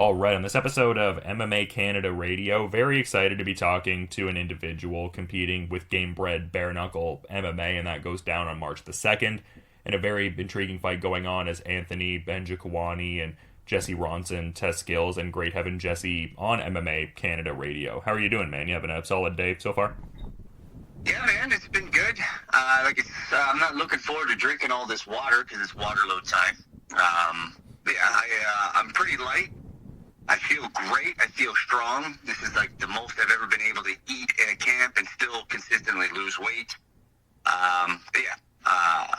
All right, on this episode of MMA Canada Radio, very excited to be talking to an individual competing with Gamebred Bareknuckle MMA, and that goes down on March the 2nd. And a very intriguing fight going on as Anthony Njokuani and Jesse Ronson test skills, and great having Jesse on MMA Canada Radio. How are you doing, man? You having a solid day so far? Yeah, man, it's been good. I'm not looking forward to drinking all this water because it's Waterloo time. I'm pretty light. I feel great. I feel strong. This is like the most I've ever been able to eat in a camp and still consistently lose weight. I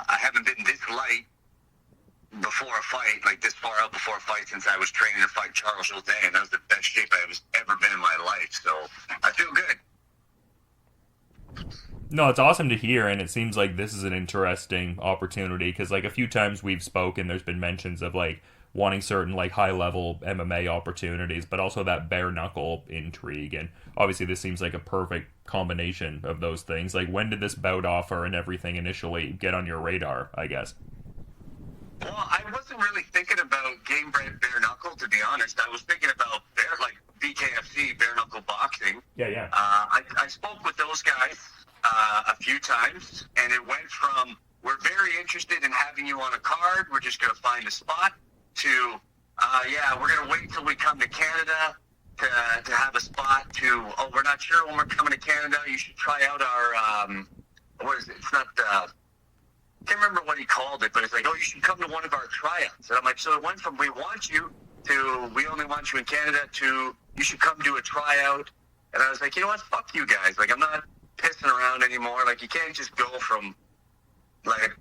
haven't been this light before a fight, like this far out before a fight, since I was training to fight Charles Jourdain, and that was the best shape I've ever been in my life. So I feel good. No, it's awesome to hear, and it seems like this is an interesting opportunity because, like, a few times we've spoken, there's been mentions of, like, wanting certain, like, high-level MMA opportunities, but also that bare knuckle intrigue, and obviously this seems like a perfect combination of those things. Like, when did this bout offer and everything initially get on your radar, I guess? Well, I wasn't really thinking about Gamebred Bareknuckle, to be honest. I was thinking about BKFC, bare knuckle boxing. Yeah. I spoke with those guys a few times, and it went from, we're very interested in having you on a card, we're just going to find a spot, to, we're going to wait till we come to Canada to have a spot, to, we're not sure when we're coming to Canada, you should try out our, what is it? It's not, I can't remember what he called it, but it's like, you should come to one of our tryouts. And I'm like, so it went from we want you to we only want you in Canada to you should come do a tryout. And I was like, you know what? Fuck you guys. Like, I'm not pissing around anymore. Like, you can't just go from like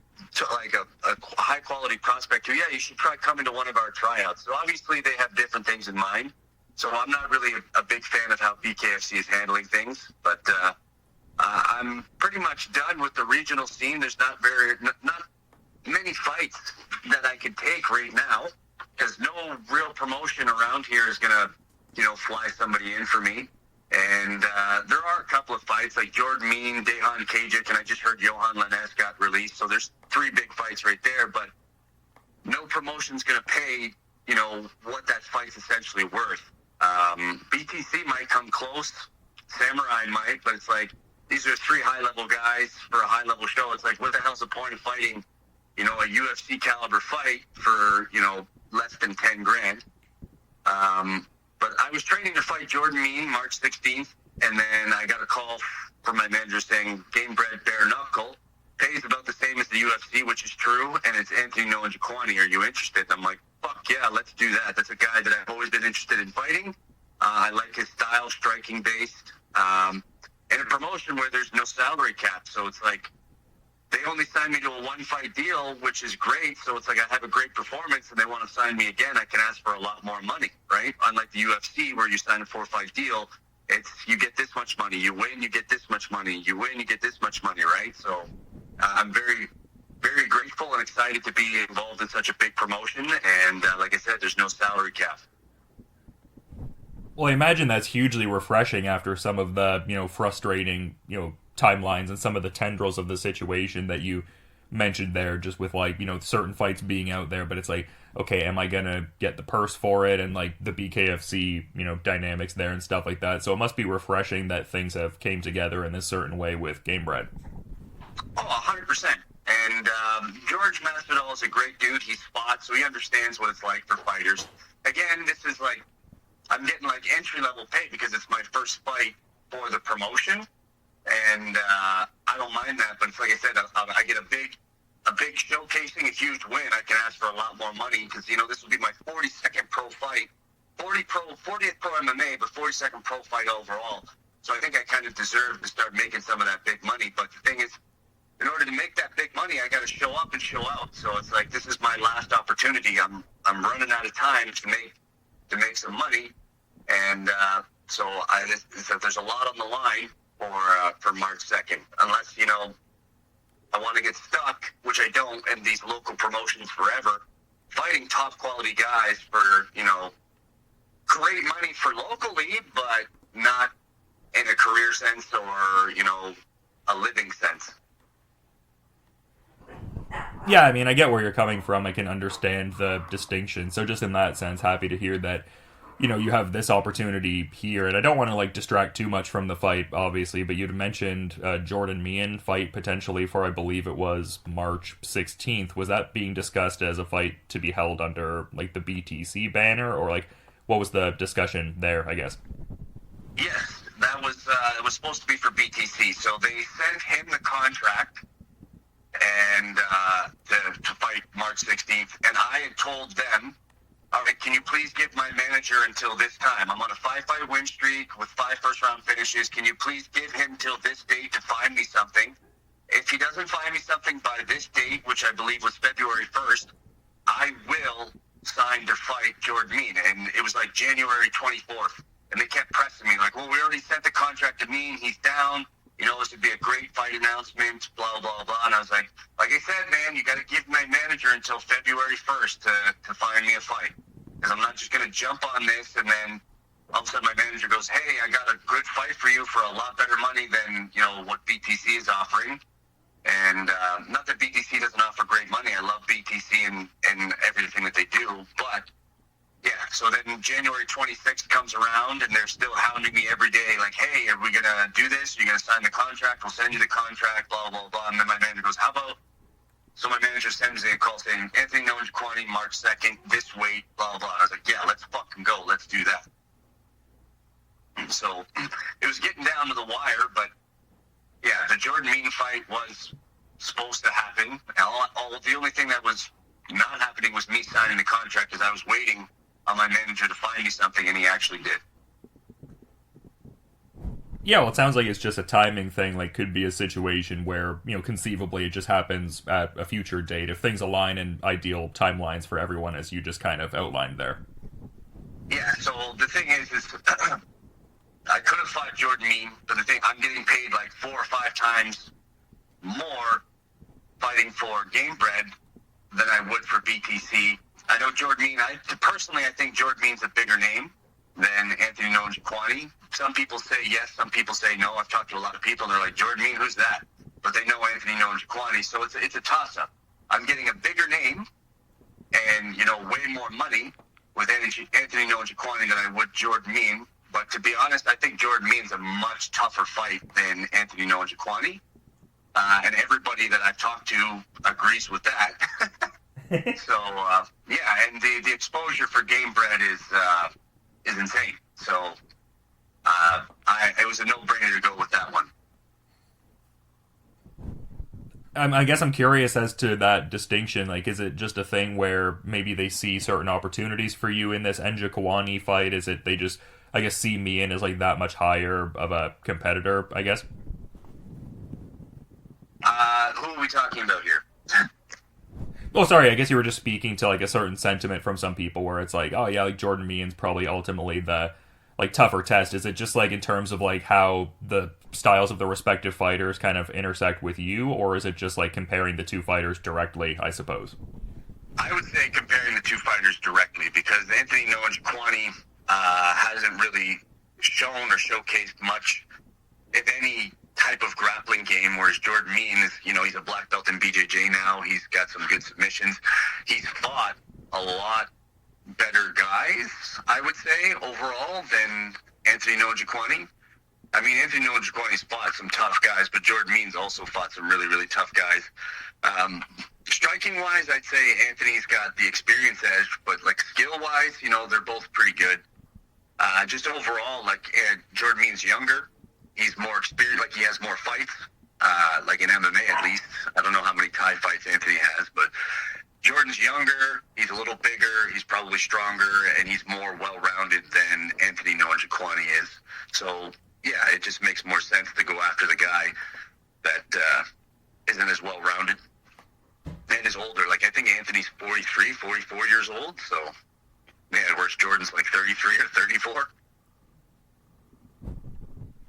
a high quality prospect to, you should try coming to one of our tryouts. So obviously they have different things in mind. So I'm not really a big fan of how BKFC is handling things, but I'm pretty much done with the regional scene. There's not many fights that I could take right now because no real promotion around here is going to, fly somebody in for me. And there are a couple of fights like Jordan Mean, Dejan Kajic, and I just heard Johan Lanes got released. So there's 3 big fights right there, but no promotion's going to pay, what that fight's essentially worth. BTC might come close. Samurai might, but it's like, these are 3 high-level guys for a high-level show. It's like, what the hell's the point of fighting, a UFC caliber fight for, less than 10 grand? But I was training to fight Jordan Mean March 16th, and then I got a call from my manager saying, Gamebred Bareknuckle pays about the same as the UFC, which is true, and it's Anthony Njokuani. Are you interested? And I'm like, fuck yeah, let's do that. That's a guy that I've always been interested in fighting. I like his style, striking-based. And a promotion where there's no salary cap. So it's like, they only signed me to a 1-fight deal, which is great. So it's like, I have a great performance and they want to sign me again. I can ask for a lot more money, right? Unlike the UFC where you sign a 4-fight deal, it's, you get this much money, you win, you get this much money, you win, you get this much money, right? So I'm very, very grateful and excited to be involved in such a big promotion. And like I said, there's no salary cap. Well, I imagine that's hugely refreshing after some of the, frustrating, timelines and some of the tendrils of the situation that you mentioned there, just with, like, certain fights being out there, but it's like, okay, am I going to get the purse for it? And, like, the BKFC, dynamics there and stuff like that. So it must be refreshing that things have came together in this certain way with Gamebred. Oh, 100%. And George Masvidal is a great dude. He spots, so he understands what it's like for fighters. Again, this is like, I'm getting like entry-level pay because it's my first fight for the promotion, and I don't mind that. But it's like I said, I get a big showcasing, a huge win. I can ask for a lot more money because this will be my 42nd pro fight, 40th pro MMA, but 42nd pro fight overall. So I think I kind of deserve to start making some of that big money. But the thing is, in order to make that big money, I got to show up and show out. So it's like, this is my last opportunity. I'm running out of time to make some money. And so there's a lot on the line for March 2nd, unless, I want to get stuck, which I don't, in these local promotions forever, fighting top quality guys for, great money for locally, but not in a career sense or, a living sense. Yeah, I get where you're coming from. I can understand the distinction. So just in that sense, happy to hear that you have this opportunity here, and I don't want to like distract too much from the fight, obviously, but you'd mentioned Jordan Meehan fight potentially for, I believe it was March 16th. Was that being discussed as a fight to be held under like the BTC banner, or like what was the discussion there, I guess? Yes, that was it was supposed to be for BTC. So they sent him the contract and to fight March 16th, and I had told them, all right, can you please give my manager until this time? I'm on a 5-fight win streak with 5 first-round finishes. Can you please give him till this date to find me something? If he doesn't find me something by this date, which I believe was February 1st, I will sign to fight Jordan Mean. And it was like January 24th. And they kept pressing me like, well, we already sent the contract to Mean. He's down. This would be a great fight announcement, blah, blah, blah. And I was like I said, man, you got to give my manager until February 1st to find me a fight. Because I'm not just going to jump on this and then all of a sudden my manager goes, hey, I got a good fight for you for a lot better money than, what BTC is offering. And not that BTC doesn't offer great money. I love BTC and everything that they do. But, yeah, so then January 26th comes around, and they're still hounding me every day, like, hey, are we going to do this? Are you going to sign the contract? We'll send you the contract, blah, blah, blah. And then my manager goes, how about... So my manager sends me a call saying, Anthony Njokuani, March 2nd, this weight, blah, blah. I was like, yeah, let's fucking go. Let's do that. So it was getting down to the wire, but, yeah, the Jordan Mean fight was supposed to happen. The only thing that was not happening was me signing the contract, because I was waiting on my manager to find me something, and he actually did. Yeah, well, it sounds like it's just a timing thing. Like, could be a situation where, conceivably it just happens at a future date if things align in ideal timelines for everyone, as you just kind of outlined there. Yeah, so the thing is I could have fought Jordan Mean, but the thing, I'm getting paid like 4 or 5 times more fighting for Gamebred than I would for BTC. I know Jordan Mean, personally, I think Jordan Mean's a bigger name than Anthony Njokuani. Some people say yes, some people say no. I've talked to a lot of people, and they're like, Jordan Mean, who's that? But they know Anthony Njokuani, so it's a toss-up. I'm getting a bigger name and, way more money with Anthony Njokuani than I would Jordan Mean. But to be honest, I think Jordan Mean's a much tougher fight than Anthony Njokuani. And everybody that I've talked to agrees with that. So, yeah, and the exposure for Gamebred is insane. So, it was a no-brainer to go with that one. I guess I'm curious as to that distinction. Like, is it just a thing where maybe they see certain opportunities for you in this Njokuani fight? Is it they just, I guess, see Meehan as like that much higher of a competitor, I guess? Who are we talking about here? Oh, sorry, I guess you were just speaking to like a certain sentiment from some people where it's like, oh yeah, like Jordan Meehan's probably ultimately the like tougher test. Is it just like in terms of like how the styles of the respective fighters kind of intersect with you, or is it just like comparing the two fighters directly, I suppose? I would say comparing the two fighters directly, because Anthony Njokuani hasn't really shown or showcased much, if any, type of grappling game, whereas Jordan Meehan is, he's a black belt in BJJ now. He's got some good submissions. He's fought a lot better guys, I would say, overall, than Anthony Njokuani. I mean, Anthony Njokuani's fought some tough guys, but Jordan Meehan's also fought some really, really tough guys. Striking-wise, I'd say Anthony's got the experience edge, but, like, skill-wise, they're both pretty good. Just overall, like, Jordan Meehan's younger. He's more experienced, like he has more fights, like in MMA at least. I don't know how many Thai fights Anthony has, but Jordan's younger, he's a little bigger, he's probably stronger, and he's more well-rounded than Anthony Njokuani is. So, yeah, it just makes more sense to go after the guy that isn't as well-rounded and is older. Like, I think Anthony's 43, 44 years old, so, yeah, whereas Jordan's like 33 or 34.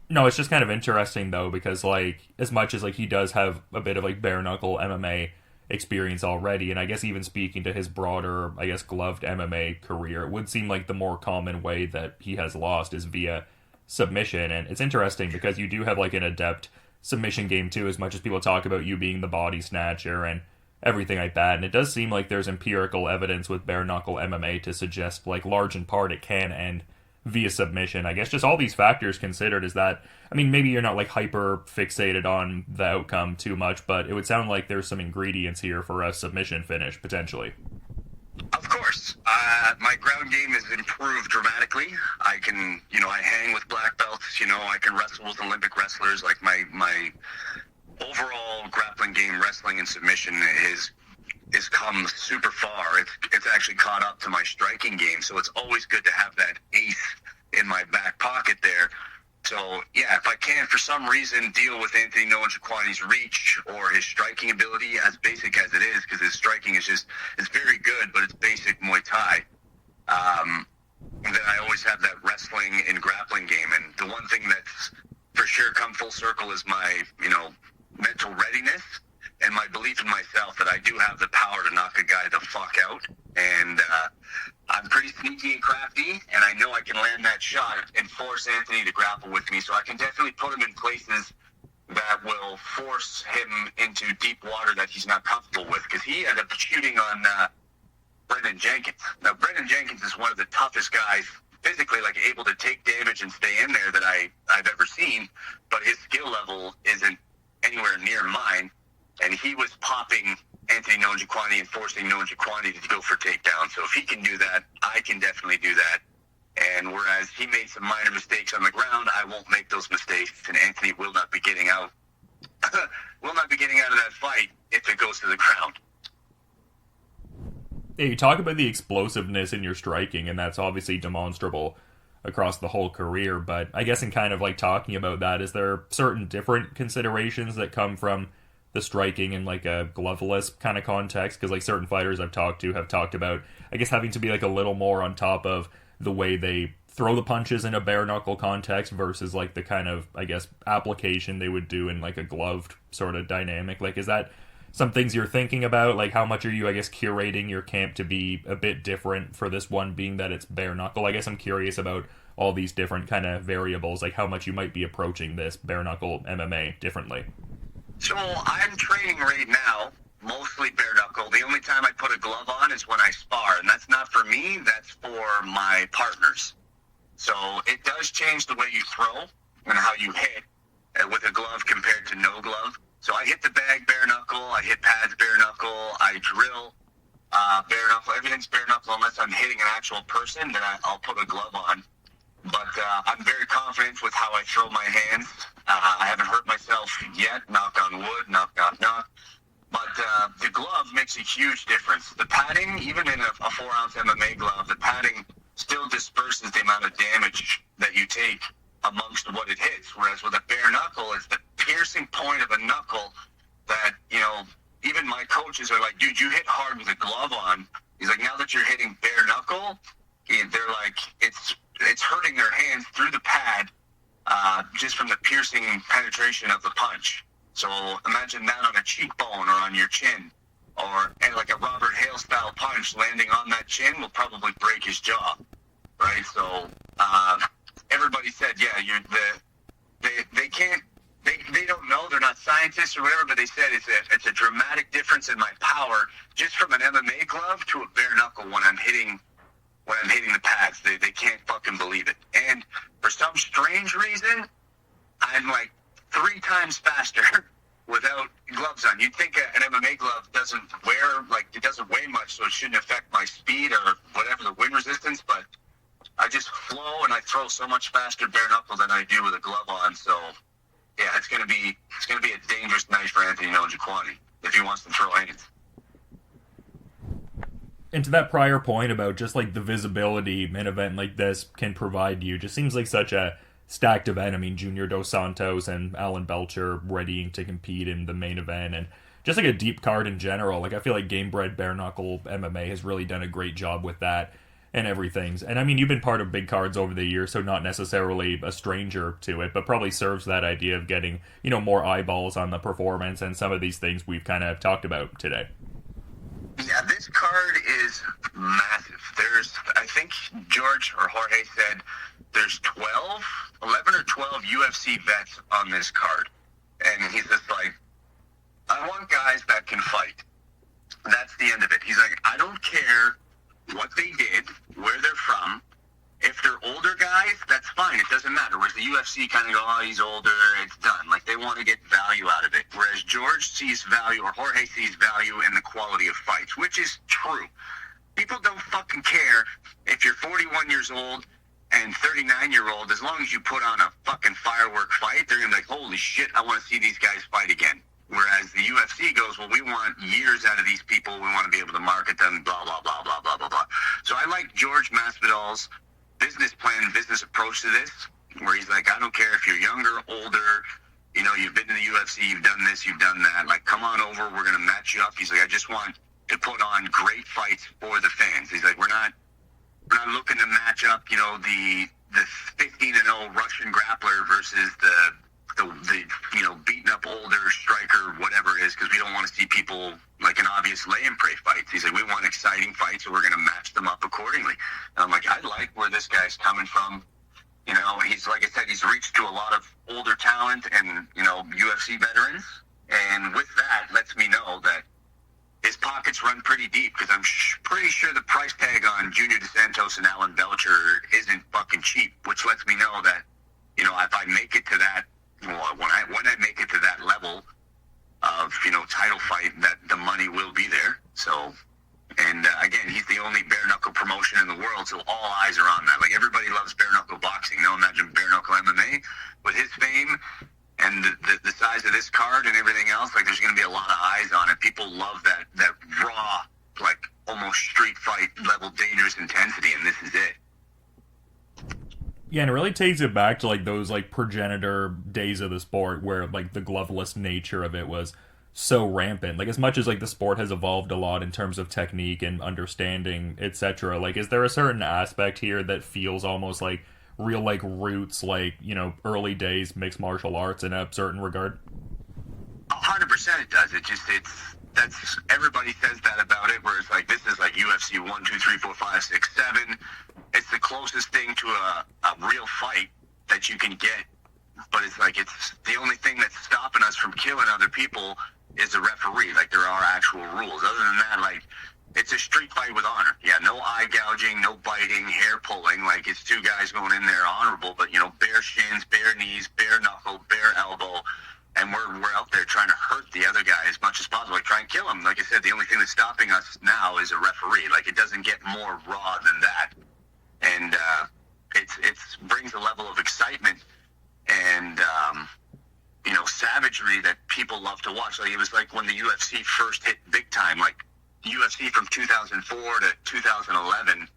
No, it's just kind of interesting, though, because, like, as much as, like, he does have a bit of, like, bare knuckle MMA experience already, and I guess even speaking to his broader, I guess, gloved MMA career, it would seem like the more common way that he has lost is via submission, and it's interesting because you do have, like, an adept submission game, too, as much as people talk about you being the body snatcher, and everything like that. And it does seem like there's empirical evidence with bare knuckle MMA to suggest, like, large in part it can end via submission. I guess just all these factors considered, is that, I mean, maybe you're not like hyper fixated on the outcome too much, but it would sound like there's some ingredients here for a submission finish potentially. Of course. My ground game has improved dramatically. I can, I hang with black belts, I can wrestle with Olympic wrestlers. Like my overall grappling game, wrestling and submission is come super far. It's actually caught up to my striking game. So it's always good to have that ace in my back pocket there. So, yeah, if I can, for some reason, deal with Anthony Njokuani's reach or his striking ability, as basic as it is, because his striking is it's very good, but it's basic Muay Thai, then I always have that wrestling and grappling game. And the one thing that's for sure come full circle is my, mental readiness and my belief in myself that I do have the power to knock a guy the fuck out. And I'm pretty sneaky and crafty, and I know I can land that shot and force Anthony to grapple with me. So I can definitely put him in places that will force him into deep water that he's not comfortable with, because he ended up shooting on Brendan Jenkins. Now, Brendan Jenkins is one of the toughest guys physically, like, able to take damage and stay in there that I've ever seen, but his skill level isn't anywhere near mine. And he was popping Anthony Njokuani and forcing Njokuani to go for takedowns. So if he can do that, I can definitely do that. And whereas he made some minor mistakes on the ground, I won't make those mistakes, and Anthony will not be getting out of that fight if it goes to the ground. Yeah, you talk about the explosiveness in your striking, and that's obviously demonstrable across the whole career. But I guess in kind of like talking about that, is there certain different considerations that come from the striking in like a gloveless kind of context? Because like certain fighters I've talked to have talked about, I guess, having to be like a little more on top of the way they throw the punches in a bare knuckle context versus like the kind of, I guess, application they would do in like a gloved sort of dynamic. Like, is that some things you're thinking about? Like, how much are you, I guess, curating your camp to be a bit different for this one, being that it's bare knuckle? I guess I'm curious about all these different kind of variables, like how much you might be approaching this bare knuckle MMA differently. So I'm training right now, mostly bare knuckle. The only time I put a glove on is when I spar, and that's not for me, that's for my partners. So it does change the way you throw and how you hit with a glove compared to no glove. So I hit the bag bare knuckle, I hit pads bare knuckle, I drill bare knuckle. Everything's bare knuckle unless I'm hitting an actual person, then I'll put a glove on. But I'm very confident with how I throw my hands. I haven't hurt myself yet, knock on wood, knock, knock, knock. But the glove makes a huge difference. The padding, even in a 4-ounce MMA glove, the padding still disperses the amount of damage that you take amongst what it hits. Whereas with a bare knuckle, it's the piercing point of a knuckle that, even my coaches are like, dude, you hit hard with a glove on. He's like, now that you're hitting bare knuckle, they're like, it's hurting their hands through the pad just from the piercing penetration of the punch. So imagine that on a cheekbone or on your chin, and like a Robert Hale style punch landing on that chin will probably break his jaw, right? So everybody said, yeah, they don't know, they're not scientists or whatever, but they said it's a dramatic difference in my power just from an MMA glove to a bare knuckle when I'm hitting the pads. They can't fucking believe it. And for some strange reason, I'm like 3 times faster without gloves on. You'd think an MMA glove doesn't weigh much, so it shouldn't affect my speed or whatever, the wind resistance, but I just flow and I throw so much faster bare knuckle than I do with a glove on. So yeah, it's gonna be a dangerous night for Anthony Njokuani if he wants to throw hands. And to that prior point about just like the visibility an event like this can provide you, just seems like such a stacked event. I mean, Junior Dos Santos and Alan Belcher readying to compete in the main event, and just like a deep card in general. Like, I feel like Gamebred Bareknuckle MMA has really done a great job with that and everything. And I mean, you've been part of big cards over the years, so not necessarily a stranger to it, but probably serves that idea of getting, more eyeballs on the performance and some of these things we've kind of talked about today. Yeah, this card is massive. I think George or Jorge said there's 11 or 12 UFC vets on this card. And he's just like, I want guys that can fight. That's the end of it. He's like, I don't care what they did, where they're from. If they're older guys, that's fine. It doesn't matter. Whereas the UFC kind of go, oh, he's older, it's done. Like, they want to get value out of it. Whereas George sees value, or Jorge sees value in the quality of fights, which is true. People don't fucking care if you're 41 years old and 39-year-old. As long as you put on a fucking firework fight, they're going to be like, holy shit, I want to see these guys fight again. Whereas the UFC goes, well, we want years out of these people. We want to be able to market them, blah, blah, blah, blah, blah, blah, blah. So I like George Masvidal's business plan, business approach to this, where he's like, I don't care if you're younger, older, you know, you've been to the UFC, you've done this, you've done that. Like, come on over, we're going to match you up. He's like, I just want to put on great fights for the fans. He's like, we're not looking to match up, you know, the 15-0 Russian grappler versus the you know, beaten up older striker, whatever it is, because we don't want to see people like an obvious lay and pray fights. He's like, we want exciting fights, so we're going to match them up accordingly. And I'm like, I like where this guy's coming from. You know, he's, like I said, he's reached to a lot of older talent and, you know, UFC veterans. And with that, lets me know that his pockets run pretty deep, because I'm pretty sure the price tag on Junior Dos Santos and Alan Belcher isn't fucking cheap, which lets me know that, you know, if I make it to that, well, when I make it to that level of, you know, title fight, that the money will be there. So, and again, he's the only bare knuckle promotion in the world, so all eyes are on that. Like, everybody loves bare knuckle boxing. Now imagine bare knuckle MMA with his fame and the size of this card and everything else. Like, there's going to be a lot of eyes on it. People love that raw, like almost street fight level dangerous intensity, and this is it. Yeah, and it really takes it back to, like, those, like, progenitor days of the sport where, like, the gloveless nature of it was so rampant. Like, as much as, like, the sport has evolved a lot in terms of technique and understanding, etc., like, is there a certain aspect here that feels almost like real, like, roots, like, you know, early days mixed martial arts in a certain regard? 100% it does. That's everybody says that about it, where it's like, this is like UFC 1, 2, 3, 4, 5, 6, 7. It's the closest thing to a real fight that you can get, but it's like, it's the only thing that's stopping us from killing other people is the referee. Like, there are actual rules. Other than that, like, it's a street fight with honor. Yeah, no eye gouging, no biting, hair pulling. Like, it's two guys going in there honorable, but, you know, bare shins, bare knees, bare knuckle, bare elbow. And we're out there trying to hurt the other guy as much as possible, like, try and kill him. Like I said, the only thing that's stopping us now is a referee. Like, it doesn't get more raw than that. And it's brings a level of excitement and, you know, savagery that people love to watch. Like, it was like when the UFC first hit big time, like, UFC from 2004 to 2011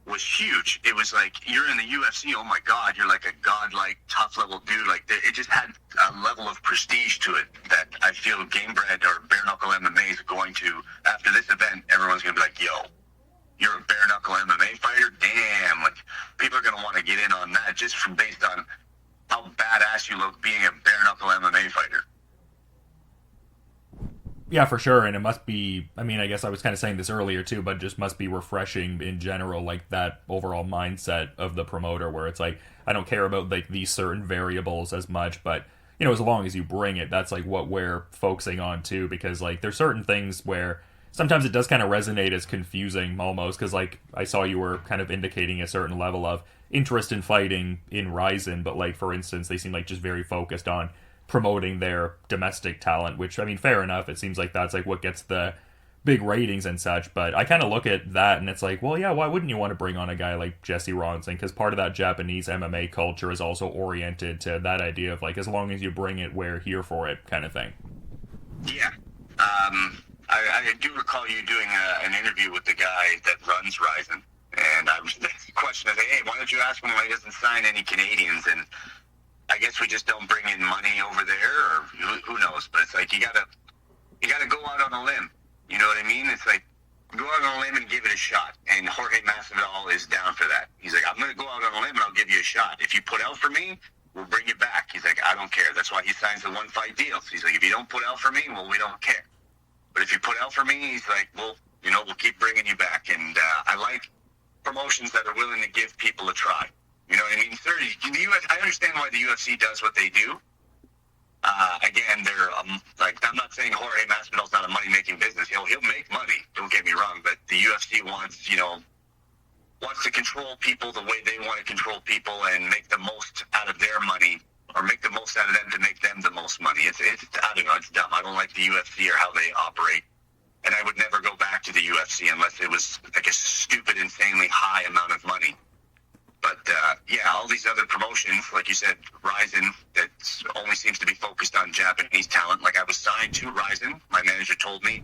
was huge. It was like, you're in the UFC, oh my God, you're like a godlike, tough level dude. Like, it just had a level of prestige to it that I feel Gamebred or Bare Knuckle MMA is going to, after this event, everyone's going to be like, yo, you're a bare knuckle MMA fighter? Damn, like, people are going to want to get in on that just from based on how badass you look being a bare knuckle MMA fighter. Yeah, for sure, and it must be, I mean, I guess I was kind of saying this earlier too, but it just must be refreshing in general, like, that overall mindset of the promoter where it's like, I don't care about, like, these certain variables as much, but, you know, as long as you bring it, that's, like, what we're focusing on too, because, like, there's certain things where sometimes it does kind of resonate as confusing almost, because, like, I saw you were kind of indicating a certain level of interest in fighting in Rizin, but, like, for instance, they seem like just very focused on promoting their domestic talent, which, I mean, fair enough. It seems like that's, like, what gets the big ratings and such, but I kind of look at that and it's like, well, yeah, why wouldn't you want to bring on a guy like Jesse Ronson? Because part of that Japanese MMA culture is also oriented to that idea of, like, as long as you bring it, we're here for it kind of thing. Yeah. I do recall you doing an interview with the guy that runs Rizin, and I was the question of, hey, why don't you ask him why he doesn't sign any Canadians? And I guess we just don't bring in money over there, or who knows? But it's like, you gotta go out on a limb. You know what I mean? It's like, go out on a limb and give it a shot. And Jorge Masvidal is down for that. He's like, I'm gonna go out on a limb and I'll give you a shot. If you put out for me, we'll bring you back. He's like, I don't care. That's why he signs the one fight deals. He's like, if you don't put out for me, well, we don't care. But if you put out for me, he's like, well, you know, we'll keep bringing you back. And I like promotions that are willing to give people a try. You know what I mean? Sir, I understand why the UFC does what they do, Again, they're like, I'm not saying Jorge Masvidal's not a money-making business. He'll make money. Don't get me wrong, but the UFC wants to control people the way they want to control people and make the most out of their money, or make the most out of them to make them the most money. It's I don't know. It's dumb. I don't like the UFC or how they operate, and I would never go back to the UFC unless it was like a stupid, insanely high amount of money. But, all these other promotions, like you said, Ronson, that only seems to be focused on Japanese talent. Like, I was signed to Ronson. My manager told me.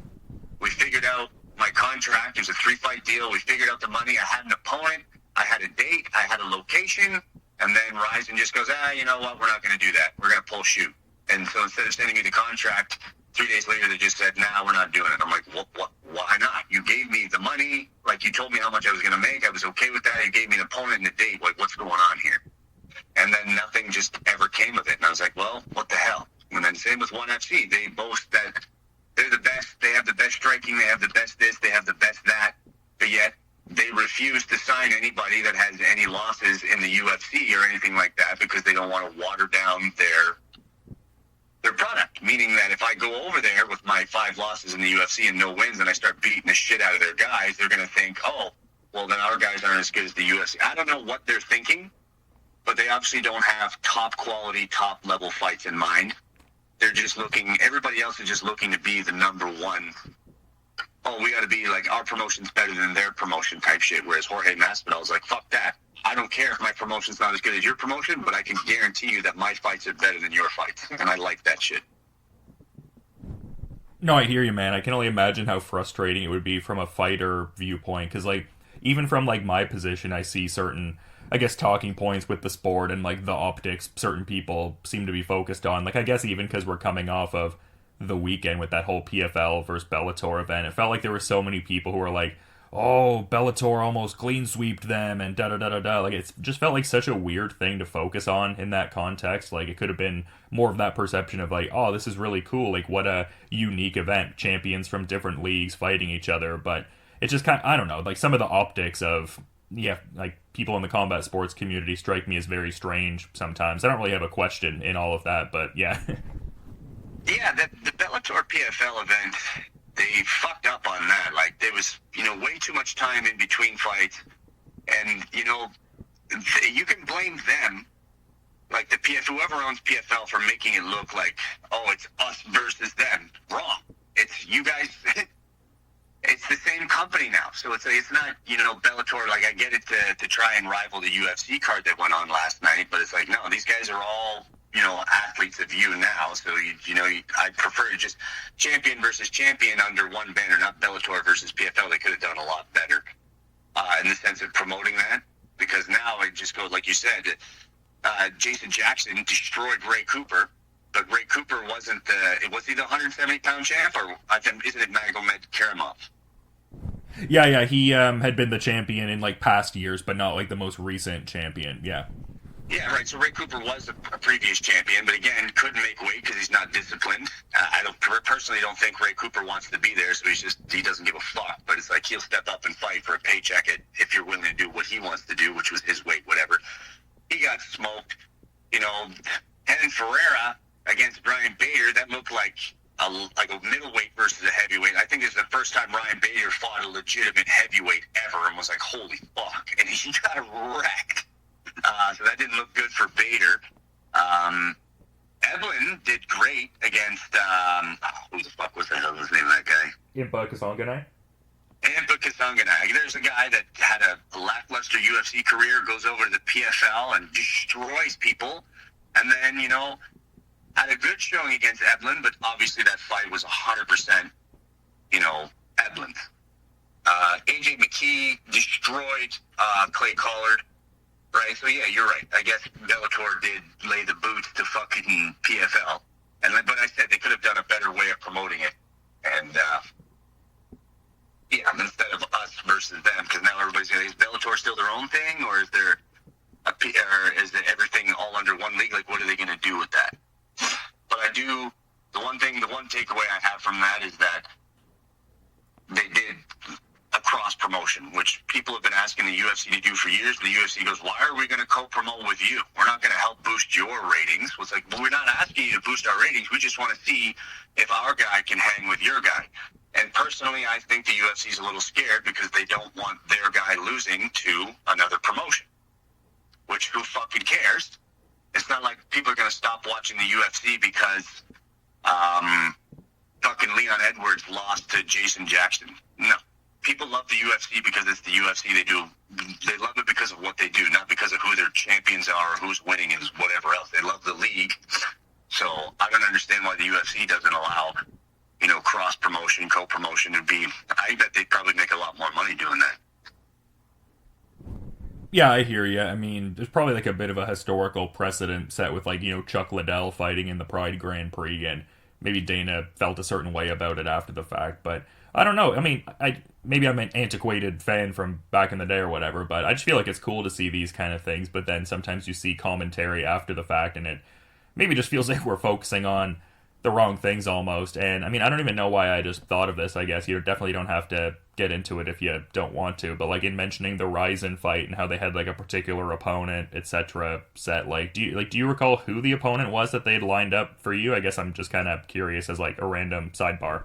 We figured out my contract. It was a 3-fight deal. We figured out the money. I had an opponent. I had a date. I had a location. And then Ronson just goes, you know what? We're not going to do that. We're going to pull shoot. And so instead of sending me the contract, 3 days later, they just said, nah, we're not doing it. I'm like, what? Why not? You gave me the money. Like, you told me how much I was going to make. I was okay with that. You gave me an opponent and a date. Like, what's going on here? And then nothing just ever came of it. And I was like, well, what the hell? And then same with ONE FC. They boast that they're the best. They have the best striking. They have the best this. They have the best that. But yet they refuse to sign anybody that has any losses in the UFC or anything like that, because they don't want to water down their product. Meaning that if I go over there with my 5 losses in the UFC and no wins, and I start beating the shit out of their guys, they're going to think, oh, well, then our guys aren't as good as the UFC. I don't know what they're thinking, but they obviously don't have top quality, top level fights in mind. They're just looking, everybody else is just looking to be the number one. Oh, we got to be like, our promotion's better than their promotion type shit. Whereas Jorge Masvidal is like, fuck that. I don't care if my promotion's not as good as your promotion, but I can guarantee you that my fights are better than your fights. And I like that shit. No, I hear you, man. I can only imagine how frustrating it would be from a fighter viewpoint. Because, like, even from, like, my position, I see certain, I guess, talking points with the sport and, like, the optics certain people seem to be focused on. Like, I guess even because we're coming off of the weekend with that whole PFL versus Bellator event, it felt like there were so many people who were like, oh, Bellator almost clean sweeped them and da-da-da-da-da. Like, it just felt like such a weird thing to focus on in that context. Like, it could have been more of that perception of, like, oh, this is really cool. Like, what a unique event. Champions from different leagues fighting each other. But it's just kind of, I don't know, like, some of the optics of, like, people in the combat sports community strike me as very strange sometimes. I don't really have a question in all of that, but yeah. Yeah, the Bellator PFL event, they fucked up on that. Like, there was, way too much time in between fights. And, you can blame them, like whoever owns PFL, for making it look like, oh, it's us versus them. Wrong. It's you guys. It's the same company now. So it's not, Bellator, like, I get it to try and rival the UFC card that went on last night, but it's like, no, these guys are all, athletes of you now. So, I prefer to just champion versus champion under one banner, not Bellator versus PFL. They could have done a lot better in the sense of promoting that, because now it just goes, like you said, Jason Jackson destroyed Ray Cooper, but Ray Cooper wasn't was he the 170-pound champ, or I think, isn't it Magomed Karamov? Yeah, he had been the champion in, like, past years, but not, like, the most recent champion, yeah. Yeah, right. So Ray Cooper was a previous champion, but again, couldn't make weight because he's not disciplined. I personally don't think Ray Cooper wants to be there, so he doesn't give a fuck. But it's like, he'll step up and fight for a paycheck if you're willing to do what he wants to do, which was his weight, whatever. He got smoked. Henan Ferreira against Brian Bader, that looked like a middleweight versus a heavyweight. I think this is the first time Ryan Bader fought a legitimate heavyweight ever, and was like, holy fuck. And he got wrecked. So that didn't look good for Bader. Evelyn did great against, who the fuck was the hell was the name of that guy? Impa Kasanganay? Impa Kasanganay. There's a guy that had a lackluster UFC career, goes over to the PFL and destroys people, and then, had a good showing against Evelyn, but obviously that fight was 100%, Evelyn. AJ McKee destroyed Clay Collard. Right, so yeah, you're right. I guess Bellator did lay the boots to fucking PFL, but I said they could have done a better way of promoting it, and instead of us versus them, because now everybody's going, is Bellator still their own thing, or is there is it everything all under one league? Like, what are they going to do with that? But the one takeaway I have from that is that they did a cross promotion, which people have been asking the UFC to do for years. The UFC goes, why are we going to co-promote with you? We're not going to help boost boost your ratings. Was like, well, we're not asking you to boost our ratings. We just want to see if our guy can hang with your guy. And personally, I think the UFC is a little scared because they don't want their guy losing to another promotion. Which, who fucking cares? It's not like people are going to stop watching the UFC because fucking Leon Edwards lost to Jason Jackson. No. People love the UFC because it's the UFC. They love it because of what they do, not because of who their champions are or who's winning and whatever else. They love the league. So I don't understand why the UFC doesn't allow, cross-promotion, co-promotion to be. I bet they'd probably make a lot more money doing that. Yeah, I hear you. I mean, there's probably like a bit of a historical precedent set with Chuck Liddell fighting in the Pride Grand Prix, and maybe Dana felt a certain way about it after the fact, but I don't know. I mean, maybe I'm an antiquated fan from back in the day or whatever, but I just feel like it's cool to see these kind of things, but then sometimes you see commentary after the fact, and it maybe just feels like we're focusing on the wrong things almost. And I mean, I don't even know why I just thought of this. I guess you definitely don't have to get into it if you don't want to, but in mentioning the Ronson fight and how they had a particular opponent, etc. set, do you recall who the opponent was that they had lined up for you? I guess I'm just kind of curious as a random sidebar.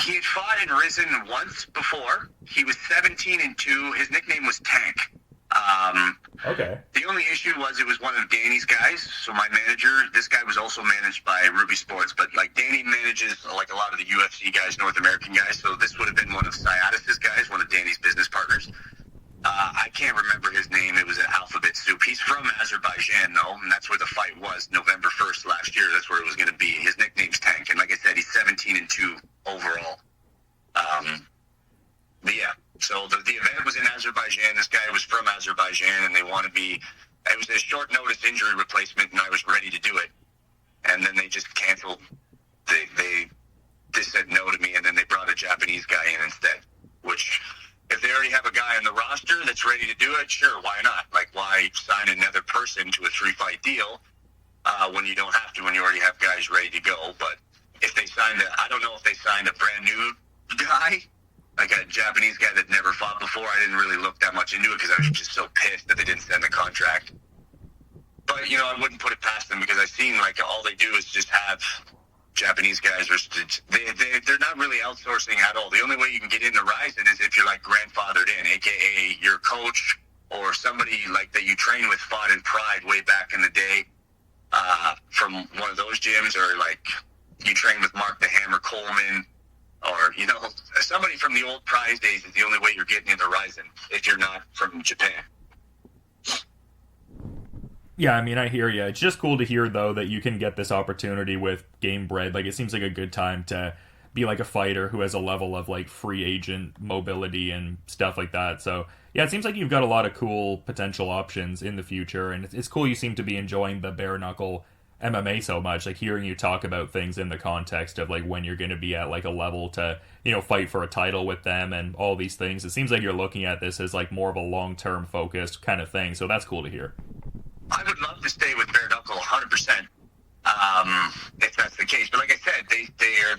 He had fought in Risen once before. He was 17-2. His nickname was Tank. Okay. The only issue was it was one of Danny's guys. So my manager, this guy was also managed by Ruby Sports, but Danny manages a lot of the UFC guys, North American guys. So this would have been one of Ciatis' guys, one of Danny's business partners. I can't remember his name. It was an alphabet soup. He's from Azerbaijan, though, and that's where the fight was, November 1st last year. That's where it was going to be. His nickname's Tank, and like I said, he's 17-2 overall. But yeah, so the event was in Azerbaijan. This guy was from Azerbaijan, and they wanted me. It was a short notice injury replacement, and I was ready to do it. And then they just canceled. They just said no to me, and then they brought a Japanese guy in instead, which... If they already have a guy on the roster that's ready to do it, sure, why not? Why sign another person to a 3-fight deal when you don't have to, when you already have guys ready to go? But if they I don't know if they signed a brand new guy, a Japanese guy that never fought before. I didn't really look that much into it because I was just so pissed that they didn't send the contract. But, I wouldn't put it past them because I've seen, all they do is just have... Japanese guys they're not really outsourcing at all. The only way you can get into Ronson is if you're grandfathered in, aka your coach or somebody that you train with fought in Pride way back in the day from one of those gyms, or you train with Mark the Hammer Coleman, or somebody from the old Pride days is the only way you're getting into Ronson if you're not from Japan. Yeah, I mean, I hear you. It's just cool to hear, though, that you can get this opportunity with Gamebred. It seems like a good time to be a fighter who has a level of free agent mobility and stuff like that. So yeah, it seems like you've got a lot of cool potential options in the future, and it's cool you seem to be enjoying the Bare Knuckle MMA so much. Hearing you talk about things in the context of when you're going to be at a level to fight for a title with them and all these things. It seems like you're looking at this as more of a long-term focused kind of thing. So that's cool to hear. I would love to stay with Bare Knuckle 100%, if that's the case. But like I said,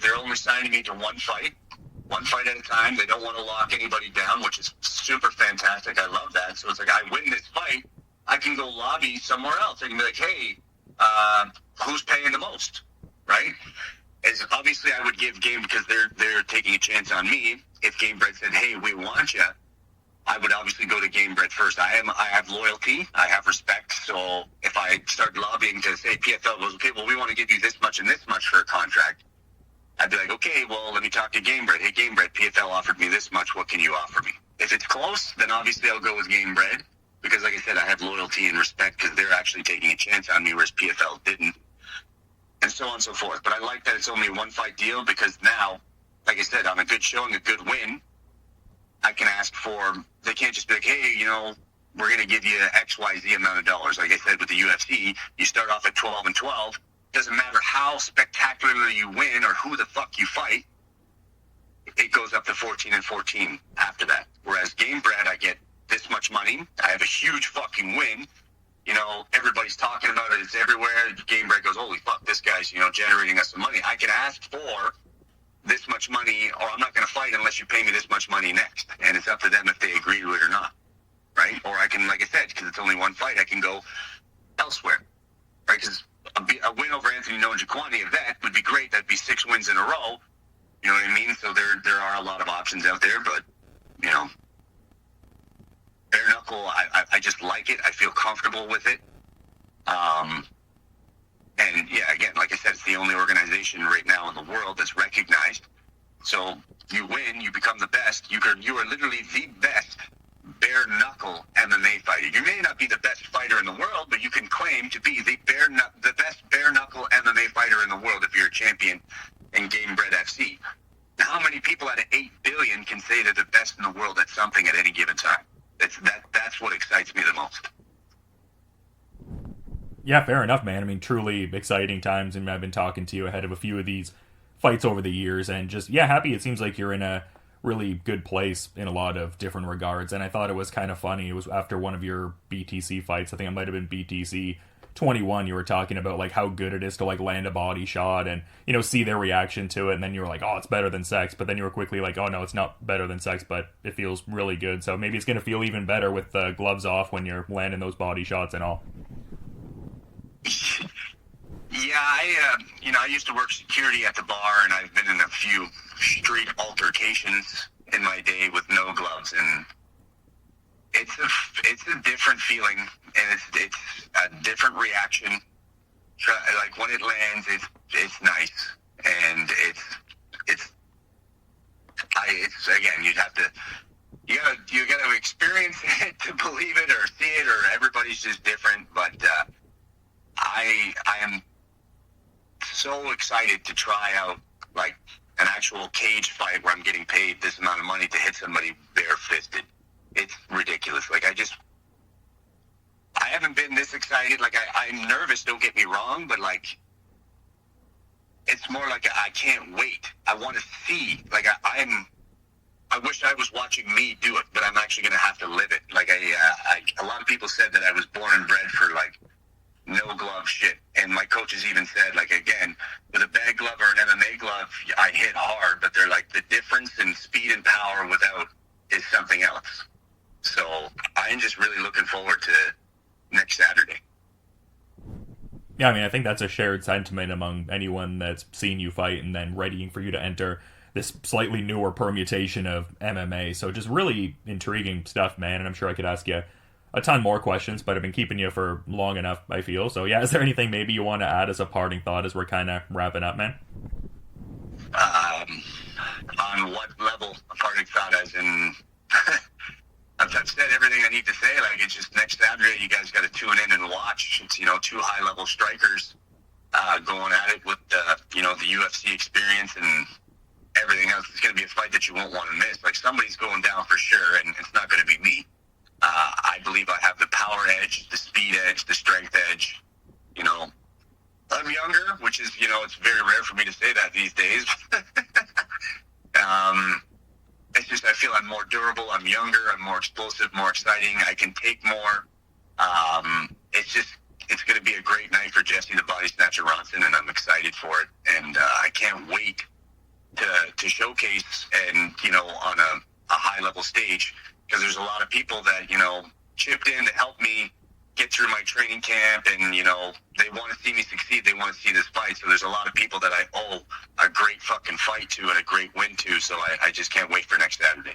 they're only signing me to one fight at a time. They don't want to lock anybody down, which is super fantastic. I love that. So it's I win this fight, I can go lobby somewhere else. I can be hey, who's paying the most, right? As obviously I would give Game, because they're taking a chance on me. If Gamebred said, hey, we want you, I would obviously go to Gamebred first. I have loyalty. I have respect. So if I start lobbying to say PFL goes, okay, well, we want to give you this much and this much for a contract, I'd be okay, well, let me talk to Gamebred. Hey, Gamebred, PFL offered me this much. What can you offer me? If it's close, then obviously I'll go with Gamebred because, like I said, I have loyalty and respect because they're actually taking a chance on me, whereas PFL didn't, and so on and so forth. But I like that it's only a one-fight deal because now, like I said, on a good showing, a good win, I can ask for, they can't just be hey, we're going to give you XYZ amount of dollars. Like I said, with the UFC, you start off at 12-12. Doesn't matter how spectacularly you win or who the fuck you fight. It goes up to 14-14 after that. Whereas Gamebred, I get this much money. I have a huge fucking win. Everybody's talking about it. It's everywhere. Gamebred goes, holy fuck, this guy's, generating us some money. I can ask for this much money, or I'm not going to fight unless you pay me this much money next. And it's up to them if they agree to it or not. right? Or I can, like I said, because it's only one fight, I can go elsewhere, right? Because a win over Anthony Njokuani, if that would be great. That'd be 6 wins in a row. You know what I mean? So there are a lot of options out there, but, you know, bare knuckle, I just like it. I feel comfortable with it. And yeah, again, like I said, it's the only organization right now in the world that's recognized. So you win, you become the best. You are literally the best bare knuckle MMA fighter. You may not be the best fighter in the world, but you can claim to be the best bare knuckle MMA fighter in the world if you're a champion in Gamebred FC. Now, how many people out of 8 billion can say they're the best in the world at something at any given time? That's what excites me the most. Yeah, fair enough, man. I mean, truly exciting times, and I've been talking to you ahead of a few of these fights over the years, and just, yeah, happy. It seems like you're in a really good place in a lot of different regards, and I thought it was kind of funny. It was after one of your BTC fights, I think it might have been BTC 21, you were talking about, like, how good it is to, like, land a body shot and, you know, see their reaction to it, and then you were like, oh, it's better than sex, but then you were quickly like, oh, no, it's not better than sex, but it feels really good, so maybe it's going to feel even better with the gloves off when you're landing those body shots and all. Yeah, I used to work security at the bar, and I've been in a few street altercations in my day with no gloves, and it's a different feeling, and it's a different reaction. Like when it lands, it's nice, and it's again, you gotta experience it to believe it or see it, or everybody's just different, but I am so excited to try out, like, an actual cage fight where I'm getting paid this amount of money to hit somebody bare-fisted. It's ridiculous. Like, I haven't been this excited. Like, I'm nervous, don't get me wrong, but, like, it's more like I can't wait. I want to see. Like, I wish I was watching me do it, but I'm actually going to have to live it. Like, a lot of people said that I was born and bred for, like, no glove shit. And my coaches even said, like, again, with a bag glove or an MMA glove, I hit hard, but they're like, the difference in speed and power without is something else. So I'm just really looking forward to next Saturday. Yeah, I mean, I think that's a shared sentiment among anyone that's seen you fight and then readying for you to enter this slightly newer permutation of MMA. So just really intriguing stuff, man. And I'm sure I could ask you a ton more questions, but I've been keeping you for long enough, I feel. So yeah, is there anything maybe you want to add as a parting thought as we're kind of wrapping up, man? On what level? A parting thought as in... I've said everything I need to say. Like, it's just next Saturday, you guys got to tune in and watch. It's, you know, 2 high-level strikers going at it with, the UFC experience and everything else. It's going to be a fight that you won't want to miss. Like, somebody's going down for sure, and it's not going to be me. I believe I have the power edge, the speed edge, the strength edge. You know, I'm younger, which is, you know, it's very rare for me to say that these days. It's just, I feel I'm more durable, I'm younger, I'm more explosive, more exciting, I can take more. It's going to be a great night for Jesse the Body Snatcher Ronson, and I'm excited for it. And I can't wait to showcase and, you know, on a high-level stage, because there's a lot of people that, you know, chipped in to help me get through my training camp, and, you know, they want to see me succeed. They want to see this fight. So there's a lot of people that I owe a great fucking fight to and a great win to. So I just can't wait for next Saturday.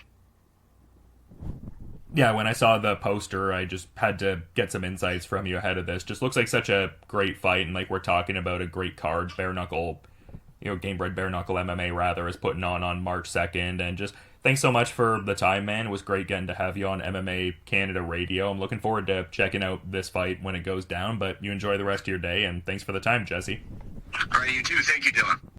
Yeah, when I saw the poster, I just had to get some insights from you ahead of this. Just looks like such a great fight, and like we're talking about a great card. Bare Knuckle, you know, Gamebred Bareknuckle MMA rather, is putting on March 2nd, and just thanks so much for the time, man. It was great getting to have you on MMA Canada Radio. I'm looking forward to checking out this fight when it goes down, but you enjoy the rest of your day, and thanks for the time, Jesse. All right, you too. Thank you, Dylan.